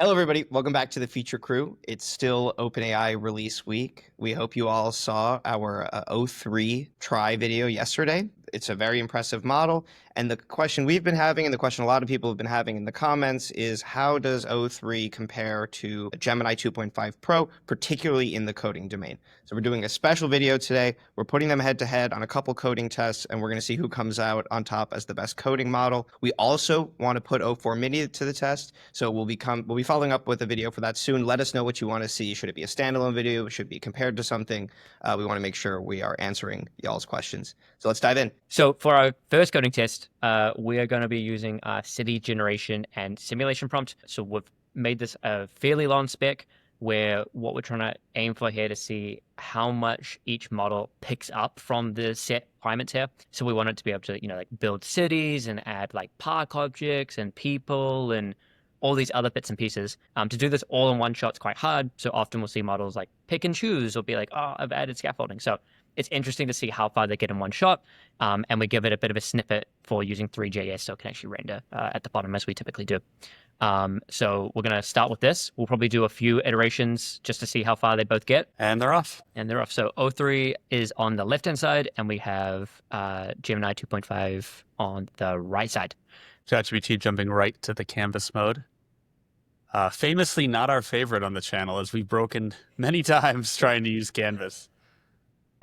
Hello, everybody. Welcome back to the Feature Crew. It's still OpenAI release week. We hope you all saw our O3 try video yesterday. It's a very impressive model. And the question we've been having, and the question a lot of people have been having in the comments, is how does O3 compare to Gemini 2.5 Pro, particularly in the coding domain? So we're doing a special video today. We're putting them head to head on a couple coding tests, and we're going to see who comes out on top as the best coding model. We also want to put O4 Mini to the test, so we'll be following up with a video for that soon. Let us know what you want to see. Should it be a standalone video? Should it be compared to something? We want to make sure we are answering y'all's questions. So let's dive in. So for our first coding test, we are going to be using city generation and simulation prompt. So we've made this a fairly long spec where what we're trying to aim for here to see how much each model picks up from the set requirements here. So we want it to be able to, like build cities and add like park objects and people and all these other bits and pieces. To do this all in one shot is quite hard. So often we'll see models like pick and choose or be like, oh, I've added scaffolding. So it's interesting to see how far they get in one shot. And we give it a bit of a snippet for using Three.js so it can actually render at the bottom as we typically do. So we're going to start with this. We'll probably do a few iterations just to see how far they both get. And they're off. So O3 is on the left-hand side, and we have Gemini 2.5 on the right side. ChatGPT jumping right to the canvas mode. Famously not our favorite on the channel, as we've broken many times trying to use canvas.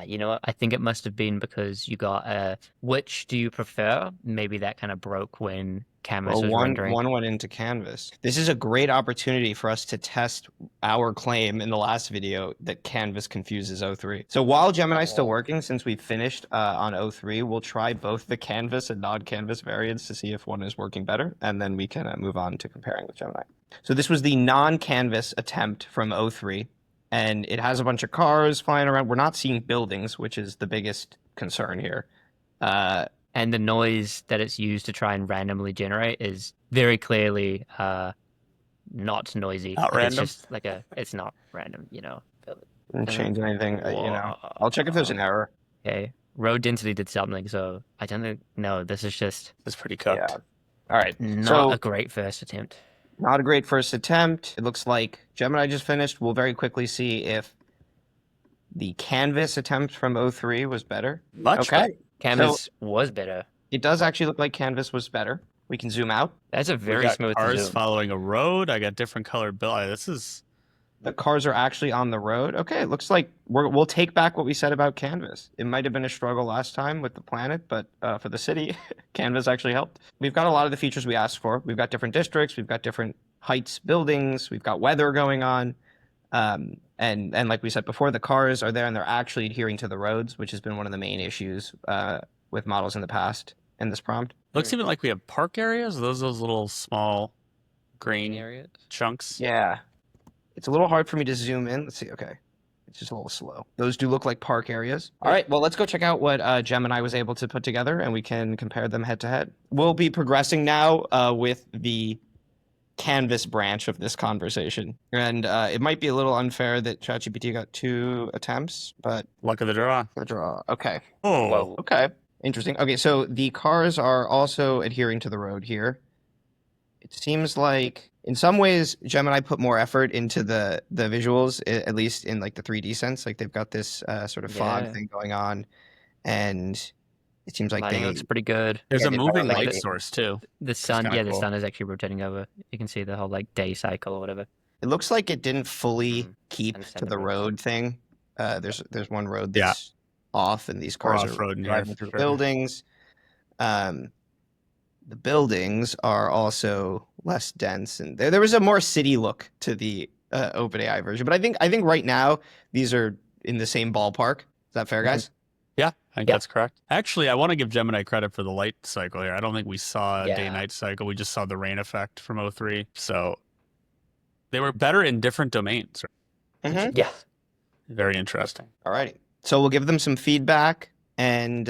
You know what? I think it must have been because you got which do you prefer? Maybe that kind of broke when Canvas was rendering. One went into Canvas. This is a great opportunity for us to test our claim in the last video that Canvas confuses O3. So while Gemini's still working, since we've finished on O3, we'll try both the Canvas and non-Canvas variants to see if one is working better, and then we can move on to comparing with Gemini. So this was the non-Canvas attempt from O3. And it has a bunch of cars flying around. We're not seeing buildings, which is the biggest concern here. And the noise that it's used to try and randomly generate is very clearly not noisy. Not random? It's just it's not random, Didn't change anything, I'll check if there's an error. Okay. Road density did something, so I don't think, no, this is just... It's pretty cooked. Yeah. All right. Not a great first attempt. Not a great first attempt. It looks like Gemini just finished. We'll very quickly see if the Canvas attempt from O3 was better. Much better. Canvas was better. It does actually look like Canvas was better. We can zoom out. That's a very smooth cars zoom. Following a road. I got different colored build. This is... The cars are actually on the road. Okay, it looks like we'll take back what we said about Canvas. It might have been a struggle last time with the planet, but for the city, Canvas actually helped. We've got a lot of the features we asked for. We've got different districts. We've got different heights, buildings. We've got weather going on. And like we said before, the cars are there and they're actually adhering to the roads, which has been one of the main issues with models in the past in this prompt. Looks even like we have park areas. Those little small green areas chunks. Yeah. It's a little hard for me to zoom in. Let's see. Okay. It's just a little slow. Those do look like park areas. All right. Well, let's go check out what Gemini was able to put together, and we can compare them head to head. We'll be progressing now with the Canvas branch of this conversation. And it might be a little unfair that ChatGPT got 2 attempts, but... Luck of the draw. Okay. Oh. Whoa. Okay. Interesting. Okay, so the cars are also adhering to the road here. It seems like... In some ways, Gemini put more effort into the visuals, at least in like the 3D sense. Like they've got this sort of fog thing going on, and it seems like lighting looks pretty good. There's a moving light source too. The sun, the cool. sun is actually rotating over. You can see the whole like day cycle or whatever. It looks like it didn't fully keep to the road thing. There's one road that's off, and these cars are driving through buildings. The buildings are also less dense, and there was a more city look to the OpenAI version. But I think right now these are in the same ballpark. Is that fair, guys? Yeah, I think that's correct. Actually, I want to give Gemini credit for the light cycle here. I don't think we saw a day-night cycle. We just saw the rain effect from O3. So they were better in different domains. Mm-hmm. Yeah. Very interesting. All righty. So we'll give them some feedback, and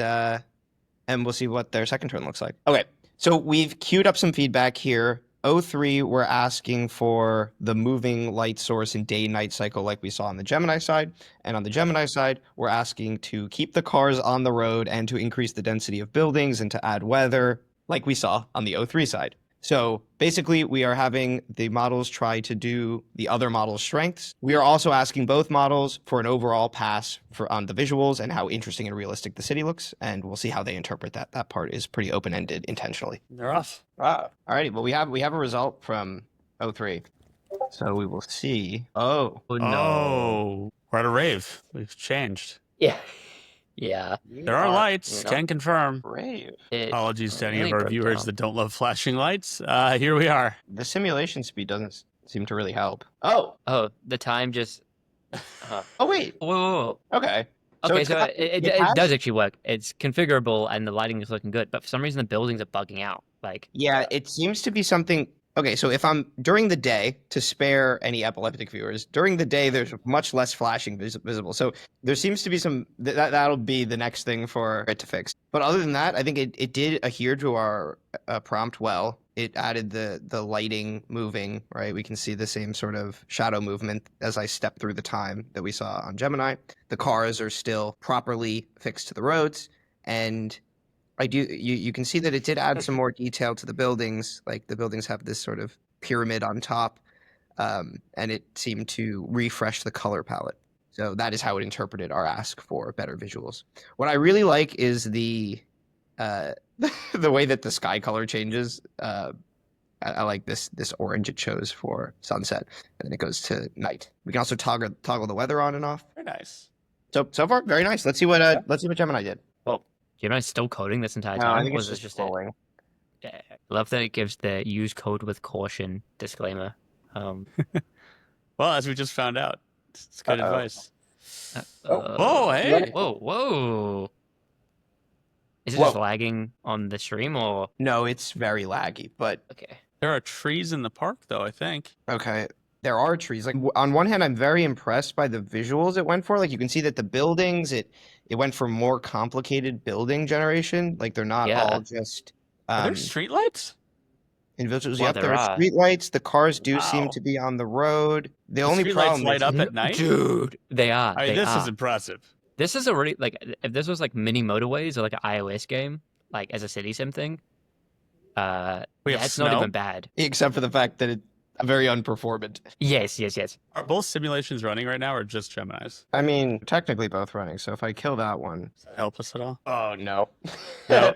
we'll see what their second turn looks like. Okay. So we've queued up some feedback here. O3, we're asking for the moving light source in day-night cycle like we saw on the Gemini side. And on the Gemini side, we're asking to keep the cars on the road and to increase the density of buildings and to add weather like we saw on the O3 side. So basically, we are having the models try to do the other model's strengths. We are also asking both models for an overall pass on the visuals and how interesting and realistic the city looks, and we'll see how they interpret that. That part is pretty open-ended intentionally. They're off. Wow. Alrighty, well, we have a result from 03. So we will see. Oh. Oh, no. Oh, we're at a rave. We've changed. Yeah. Yeah. There are lights. Can confirm. Brave. Apologies to any really of our broke viewers down. that don't love flashing lights. Here we are. The simulation speed doesn't seem to really help. Oh. Oh, the time just. Oh, wait. Whoa, whoa, whoa. Okay. Okay, it's so got- it has- does actually work. It's configurable and the lighting is looking good, but for some reason the buildings are bugging out. Like, Yeah, it seems to be something. Okay, so if I'm during the day, to spare any epileptic viewers, during the day there's much less flashing visible. So there seems to be some that'll be the next thing for it to fix. But other than that, I think it did adhere to our prompt well. It added the lighting moving, right? We can see the same sort of shadow movement as I step through the time that we saw on Gemini. The cars are still properly fixed to the roads, and you can see that it did add some more detail to the buildings. Like the buildings have this sort of pyramid on top, and it seemed to refresh the color palette. So that is how it interpreted our ask for better visuals. What I really like is the the way that the sky color changes. I like this orange it shows for sunset, and then it goes to night. We can also toggle the weather on and off. Very nice. So far, very nice. Let's see what Gemini did. well, Gemini's still coding this entire No, time. I think or it's is this just it? rolling. Yeah. Love that it gives the use code with caution disclaimer. Well, as we just found out, it's good Uh-oh. advice. Oh, hey. Whoa. Is it Whoa. just lagging on the stream or No, it's very laggy, but okay? There are trees in the park, though, I think. okay. There are trees. Like on one hand, I'm very impressed by the visuals it went for. Like you can see that the buildings, it went for more complicated building generation. Like they're not Yeah. all just Are there streetlights? individuals. Well, Yep, there there are are. streetlights. The cars do seem Wow. to be on the road. The The only streetlights problem light is up at night? Dude, they are. I mean, they this are. is impressive. This is already like if this was like mini motorways or like an iOS game, like as a city sim thing. We have It's not snow? even bad. except for the fact that it's very unperformant. Yes. Are both simulations running right now, or just Gemini's? I mean, technically both running. So if I kill that one, Does that help us at all? oh no. No.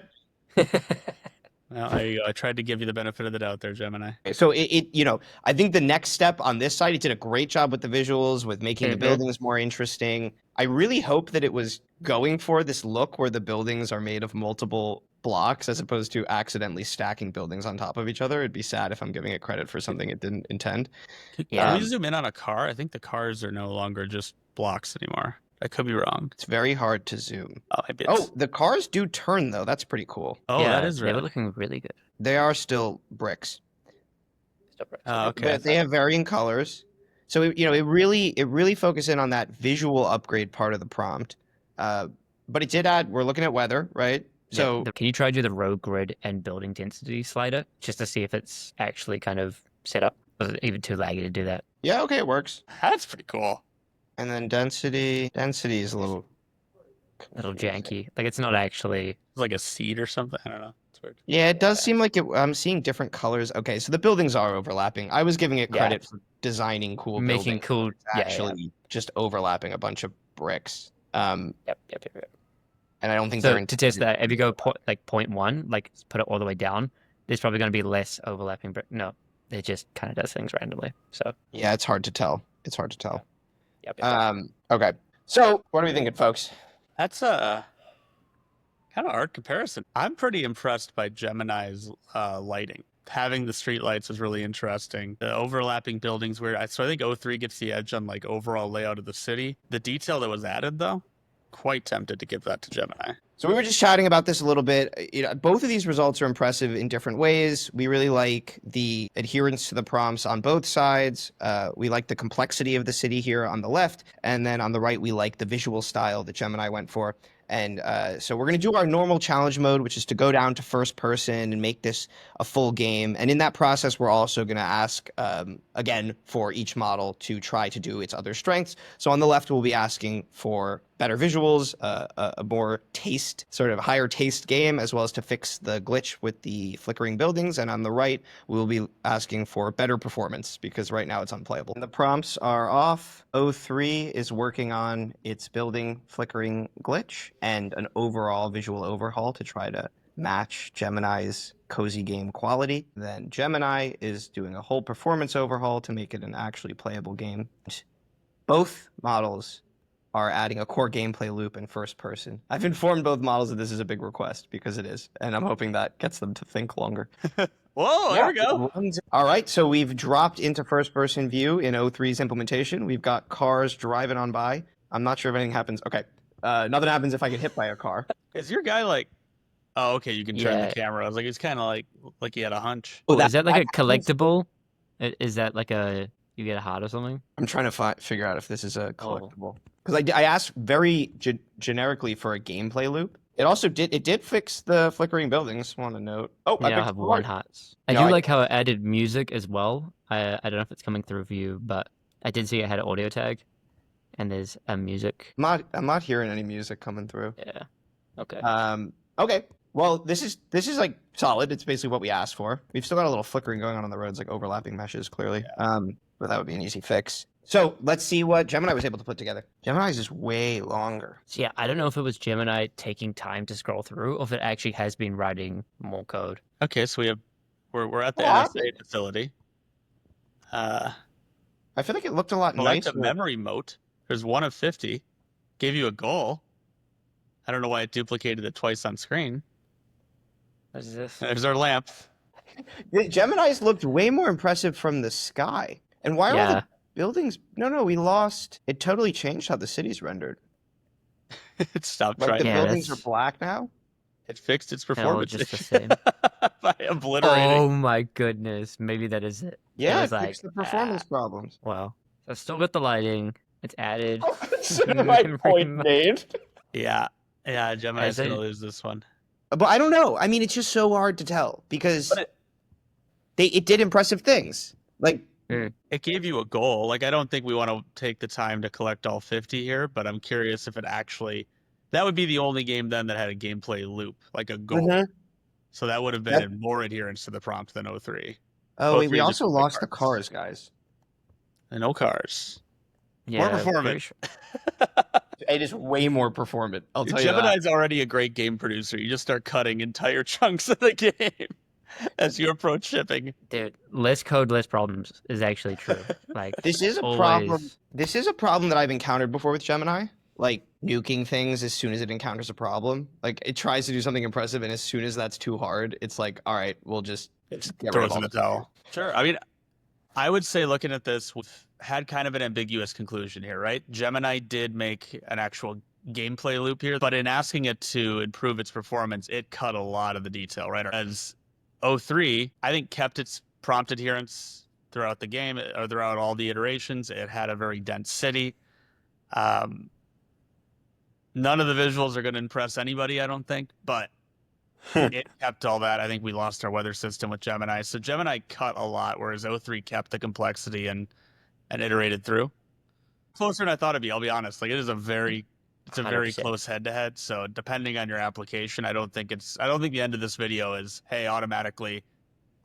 Well, I tried to give you the benefit of the doubt there, Gemini. So I think the next step on this side, it did a great job with the visuals, with making the Mhm. buildings more interesting. I really hope that it was going for this look where the buildings are made of multiple blocks as opposed to accidentally stacking buildings on top of each other. It'd be sad if I'm giving it credit for something it didn't intend. Can Yeah. we zoom in on a car? I think the cars are no longer just blocks anymore. I could be wrong. It's very hard to zoom. Oh, maybe it's... Oh, the cars do turn though. That's pretty cool. Oh, yeah, that is They right. were looking really good. They are still bricks. Oh, okay. But they have varying colors. So it really focused in on that visual upgrade part of the prompt. But it did add. We're looking at weather, right? So Can you try to do the road grid and building density slider just to see if it's actually kind of set up? Or is it even too laggy to do that? yeah, okay, it works. That's pretty cool. And then density is a little. A little janky. Like it's not actually. It's like a seed or something. I don't know. It's weird. Yeah, it does seem like I'm seeing different colors. Okay, so the buildings are overlapping. I was giving it Yeah. credit for designing cool Making buildings. cool. It's actually just overlapping a bunch of bricks. Yep. And I don't think So they're to test that, if you go like 0.1, like put it all the way down, there's probably going to be less overlapping. But no, it just kind of does things randomly. So Yeah, it's hard to tell. yep. Okay. So what are we thinking, folks? That's a kind of art comparison. I'm pretty impressed by Gemini's lighting. Having the street lights is really interesting. The overlapping buildings weird. So I think O3 gets the edge on like overall layout of the city. The detail that was added though, quite tempted to give that to Gemini. So we were just chatting about this a little bit. Both of these results are impressive in different ways. We really like the adherence to the prompts on both sides. We like the complexity of the city here on the left. And then on the right, we like the visual style that Gemini went for. And so we're going to do our normal challenge mode, which is to go down to first person and make this a full game. And in that process, we're also going to ask, again, for each model to try to do its other strengths. So on the left, we'll be asking for better visuals, a more sort of higher taste game, as well as to fix the glitch with the flickering buildings. And on the right, we will be asking for better performance because right now it's unplayable. And the prompts are off. O3 is working on its building flickering glitch and an overall visual overhaul to try to match Gemini's cozy game quality. Then Gemini is doing a whole performance overhaul to make it an actually playable game. Both models are adding a core gameplay loop in first person. I've informed both models that this is a big request because it is, and I'm hoping that gets them to think longer. Whoa, there we go. All right, so we've dropped into first person view in O3's implementation. We've got cars driving on by. I'm not sure if anything happens. Okay, nothing happens if I get hit by a car. Is your guy like... Oh, okay, you can turn the camera. I was like, he's kind of like he had a hunch. Oh, is that like a collectible? Is that like you get a heart or something? I'm trying to figure out if this is a collectible. Because I asked very generically for a gameplay loop. It also did fix the flickering buildings, want to note. Oh, yeah, I have one heart. I do like how it added music as well. I don't know if it's coming through for you, but I did see it had an audio tag, and there's a music. I'm not hearing any music coming through. Yeah. Okay. Okay. Well, this is like solid. It's basically what we asked for. We've still got a little flickering going on the roads, like overlapping meshes, clearly. But that would be an easy fix. So let's see what Gemini was able to put together. Gemini's is way longer. So yeah, I don't know if it was Gemini taking time to scroll through, or if it actually has been writing more code. Okay, so we're at the NSA facility. I feel like it looked a lot nicer. nicer. Memory moat. There's 1 of 50. Gave you a goal. I don't know why it duplicated it twice on screen. What is this? There's our lamp. Gemini's looked way more impressive from the sky. And why are all the buildings? No, we lost. It totally changed how the city's rendered. It stopped like trying. The buildings are black now. It fixed its performance. Just the same. By obliterating. Oh my goodness. Maybe that is it. Yeah, it fixed the performance problems. Wow. So still got the lighting. It's added. My point made. Yeah, Gemini's going to lose this one. But I don't know. I mean, it's just so hard to tell because it did impressive things. Like it gave you a goal. Like I don't think we want to take the time to collect all 50 here, but I'm curious if it actually that would be the only game then that had a gameplay loop, like a goal. Mm-hmm. So that would have been more adherence to the prompt than O3. Oh, wait, we also lost the cars, guys. And no cars. Yeah, more performant. It is way more performant. I'll tell you that. Gemini's already a great game producer. You just start cutting entire chunks of the game as you approach shipping. Dude, less code, less problems is actually true. Like this is a problem. This is a problem that I've encountered before with Gemini. Like nuking things as soon as it encounters a problem. Like it tries to do something impressive, and as soon as that's too hard, it's like, all right, we'll just throw it in the towel. Sure. I mean, I would say looking at this, we've had kind of an ambiguous conclusion here, right? Gemini did make an actual gameplay loop here, but in asking it to improve its performance, it cut a lot of the detail, right? As O3, I think, kept its prompt adherence throughout the game, or throughout all the iterations. It had a very dense city. None of the visuals are going to impress anybody, I don't think, but it kept all that. I think we lost our weather system with Gemini. So Gemini cut a lot, whereas O3 kept the complexity and iterated through. Closer than I thought it'd be, I'll be honest. Like it's a very close head-to-head. So depending on your application, I don't think the end of this video is, hey, automatically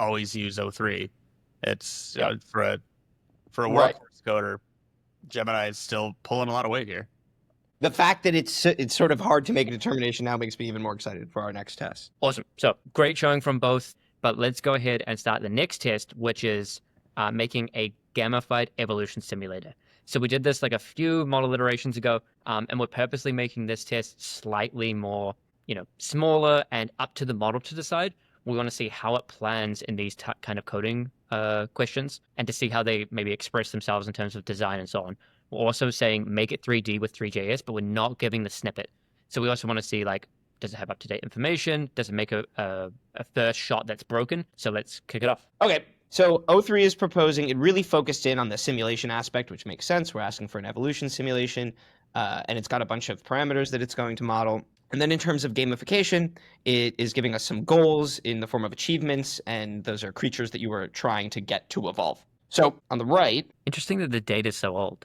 always use O3. It's for a workhorse coder, Gemini is still pulling a lot of weight here. The fact that it's sort of hard to make a determination now makes me even more excited for our next test. Awesome. So great showing from both, but let's go ahead and start the next test, which is making a gamified evolution simulator. So we did this like a few model iterations ago, and we're purposely making this test slightly more, smaller and up to the model to decide. We want to see how it plans in these kind of coding questions, and to see how they maybe express themselves in terms of design and so on. We're also saying make it 3D with 3JS, but we're not giving the snippet. So we also want to see, like, does it have up-to-date information? Does it make a first shot that's broken? So let's kick it off. Okay. So O3 is proposing, it really focused in on the simulation aspect, which makes sense. We're asking for an evolution simulation, and it's got a bunch of parameters that it's going to model. And then in terms of gamification, it is giving us some goals in the form of achievements, and those are creatures that you are trying to get to evolve. So on the right... Interesting that the data is so old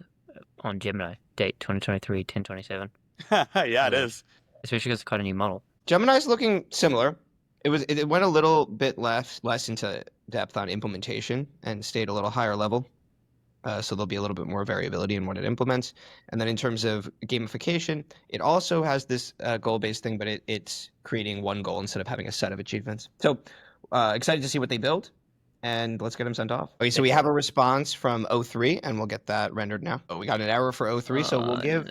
on Gemini. Date 2023, 10/27. Yeah, it is. Especially because it's quite a new model. Gemini's looking similar. It went a little bit less into depth on implementation and stayed a little higher level. So there'll be a little bit more variability in what it implements. And then in terms of gamification, it also has this goal-based thing, but it's creating one goal instead of having a set of achievements. So excited to see what they build, and let's get them sent off. Okay, so we have a response from O3, and we'll get that rendered now. Oh, we got an error for O3, so we'll give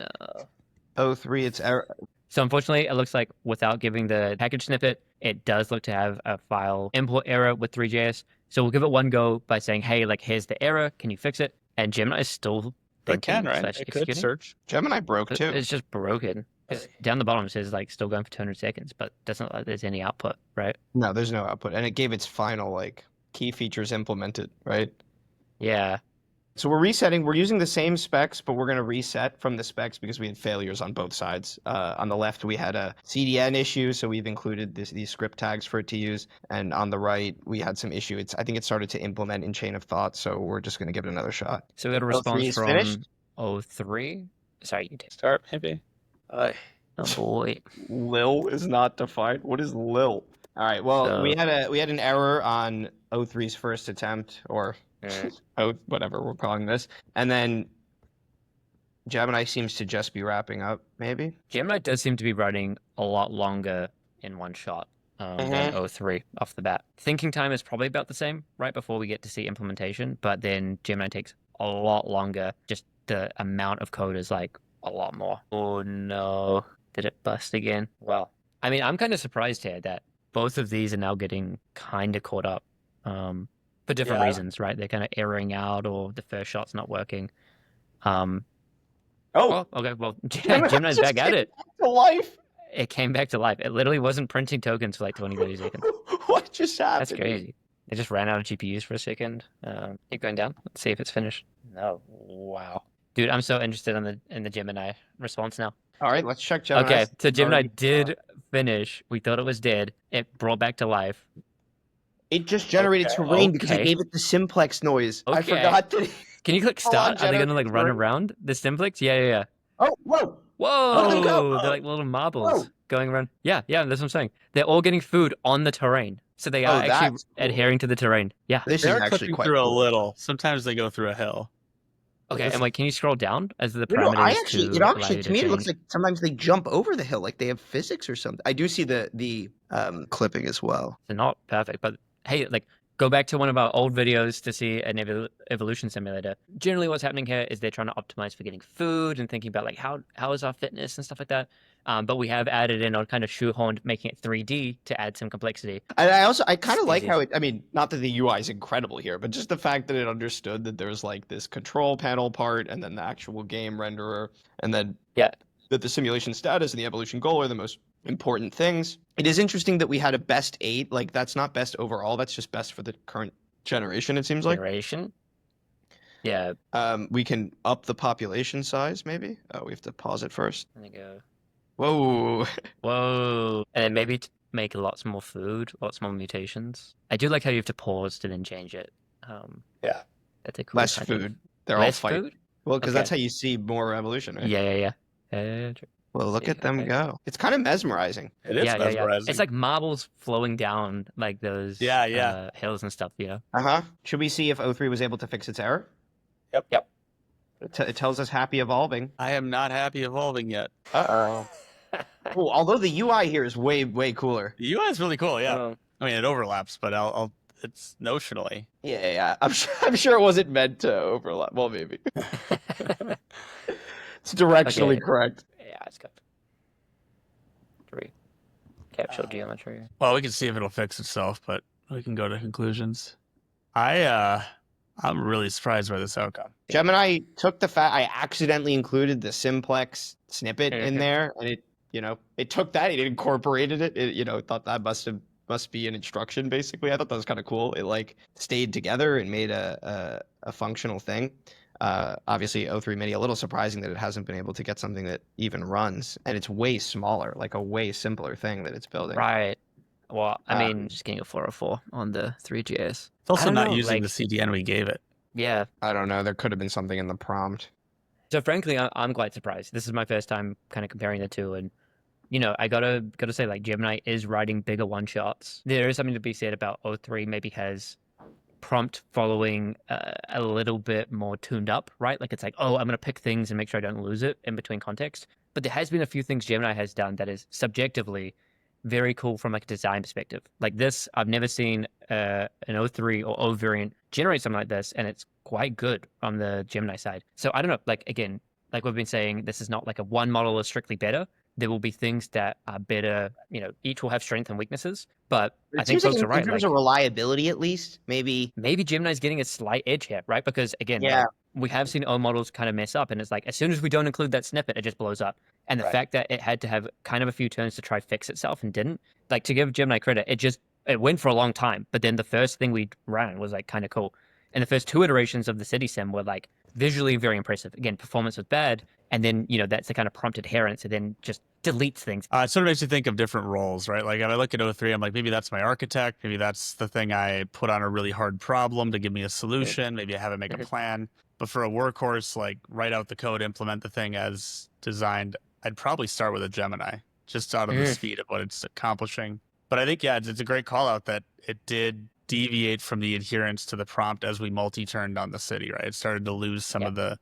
O3 its error. So unfortunately, it looks like without giving the package snippet, it does look to have a file import error with Three.js. So we'll give it one go by saying, hey, like, here's the error. Can you fix it? And Gemini is still It can, thinking right? slash It could executing. search. Gemini broke too. It's just broken. 'Cause down the bottom it says like still going for 200 seconds, but doesn't look like there's any output, right? No, there's no output, and it gave its final like key features implemented, right? Yeah. So we're resetting. We're using the same specs, but we're going to reset from the specs because we had failures on both sides. On the left, we had a CDN issue, so we've included these script tags for it to use. And on the right, we had some issue. I think it started to implement in chain of thought, so we're just going to give it another shot. So we got a O3 response is from finished? O3. Sorry, you did. Start, maybe. Oh boy. Lil is not defined. What is Lil? All right. Well, So- we had an error on O3's first attempt, or whatever we're calling this, and then Gemini seems to just be wrapping up. Maybe. Gemini does seem to be running a lot longer in one shot than O3 off the bat. Thinking time is probably about the same right before we get to see implementation, but then Gemini takes a lot longer. Just the amount of code is like a lot more. Oh no. Did it bust again? Well, I mean, I'm kind of surprised here that both of these are now getting kind of caught up for different Yeah. reasons, right? They're kind of erroring out or the first shot's not working. Oh, Oh, okay. Well, Gemini's just back at came it. back to life. It came back to life. It literally wasn't printing tokens for like 20, 30 seconds. What just happened? That's crazy. It just ran out of GPUs for a second. Keep going down. Let's see if it's finished. No. Wow. Dude, I'm so interested in the Gemini response now. All right, let's check Gemini. Okay, so Gemini did finish. We thought it was dead. It brought back to life. It just generated Okay, terrain because I okay. gave it the simplex noise. I Okay. forgot that. Can you click Hold on, start? Are they gonna like run generating around the simplex? Yeah. Oh, whoa! Whoa! they go? They're like little marbles Whoa. going around. Yeah, that's what I'm saying. They're all getting food on the terrain. So they are actually that's cool. adhering to the terrain. Yeah. This They're is actually clipping quite through cool. a little. Sometimes they go through a hill. Okay, This and wait, can you scroll down as the You know, parameters I actually, to it allow actually, you to me, it looks change? like sometimes they jump over the hill, like they have physics or something. I do see the clipping as well. They're not perfect, but hey, like go back to one of our old videos to see an evolution simulator. Generally, what's happening here is they're trying to optimize for getting food and thinking about like how is our fitness and stuff like that. But we have added in or kind of shoehorned making it 3D to add some complexity. And I kind of like Species. how it, I mean, not that the UI is incredible here, but just the fact that it understood that there's like this control panel part and then the actual game renderer, and then Yeah. that the simulation status and the evolution goal are the most important things. It is interesting that we had a best 8. Like that's not best overall. That's just best for the current generation. It seems like. Generation. Yeah. We can up the population size. Maybe. Oh, we have to pause it first. There you go. Whoa. Whoa. And then maybe make lots more food, lots more mutations. I do like how you have to pause to then change it. Yeah. That's a cool Less kind of- food. They're Less all fight. food? Well, because that's how Okay. you see more evolution, right? Yeah. True. Well, look See, at them okay. go. It's kind of mesmerizing. It is mesmerizing. It's like marbles flowing down like those Yeah. hills and stuff, you know? Uh-huh. Should we see if O3 was able to fix its error? Yep. It tells us happy evolving. I am not happy evolving yet. Uh-oh. Cool. Although the UI here is way, way cooler. The UI is really cool. Yeah. Oh. I mean, it overlaps, but it's notionally. Yeah. I'm sure it wasn't meant to overlap. Well, maybe. It's directionally Okay. correct. Yeah, it's got 3. Capsule geometry. Well, we can see if it'll fix itself, but we can go to conclusions. I'm really surprised by this outcome. Gemini took the fact I accidentally included the simplex snippet in Mhm. there, and it took that, it incorporated it. It thought that must be an instruction basically. I thought that was kind of cool. It like stayed together and made a functional thing. Obviously, O3 Mini, a little surprising that it hasn't been able to get something that even runs, and it's way smaller, like a way simpler thing that it's building. Right. Well, I Um, mean, just getting a 404 on the 3GS. It's also I don't not know, using like- the CDN we gave it. Yeah. I don't know. There could have been something in the prompt. So frankly, I'm quite surprised. This is my first time kind of comparing the two, and I gotta say, like, Gemini is writing bigger one shots. There is something to be said about O3 maybe has prompt following a little bit more tuned up, right? Like it's like, oh, I'm gonna pick things and make sure I don't lose it in between context. But there has been a few things Gemini has done that is subjectively very cool from like a design perspective. Like this, I've never seen an O3 or O variant generate something like this, and it's quite good on the Gemini side. So I don't know, like again, like we've been saying, this is not like a one model is strictly better. There will be things that are better, each will have strengths and weaknesses. But I It think seems like folks are in right. terms Like of reliability, at least, maybe. maybe Gemini's getting a slight edge here, right? Because again, Yeah. like we have seen O models kind of mess up, and it's like as soon as we don't include that snippet, it just blows up. And the Right. fact that it had to have kind of a few turns to try fix itself and didn't, like to give Gemini credit, it went for a long time. But then the first thing we ran was like kind of cool. And the first two iterations of the city sim were like visually very impressive. Again, performance was bad, and then that's the kind of prompt adherence, and then just deletes things. It sort of makes you think of different roles, right? Like if I look at O3, I'm like, maybe that's my architect. Maybe that's the thing I put on a really hard problem to give me a solution. Maybe I have it make a plan. But for a workhorse, like write out the code, implement the thing as designed, I'd probably start with a Gemini just out of the speed of what it's accomplishing. But I think, yeah, it's a great call out that it did deviate from the adherence to the prompt as we multi-turned on the city, right? It started to lose some of the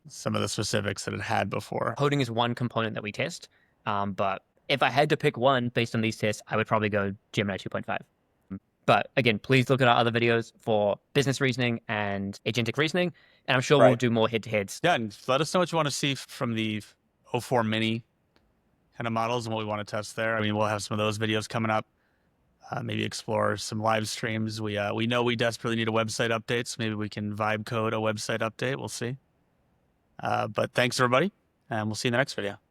specifics that it had before. Coding is one component that we test, but if I had to pick one based on these tests, I would probably go Gemini 2.5. But again, please look at our other videos for business reasoning and agentic reasoning, and I'm sure we'll do more head-to-heads. Yeah, and let us know what you want to see from the O4 Mini kind of models and what we want to test there. I mean, we'll have some of those videos coming up. Maybe explore some live streams. We know we desperately need a website update, so maybe we can vibe code a website update. We'll see. But thanks, everybody, and we'll see you in the next video.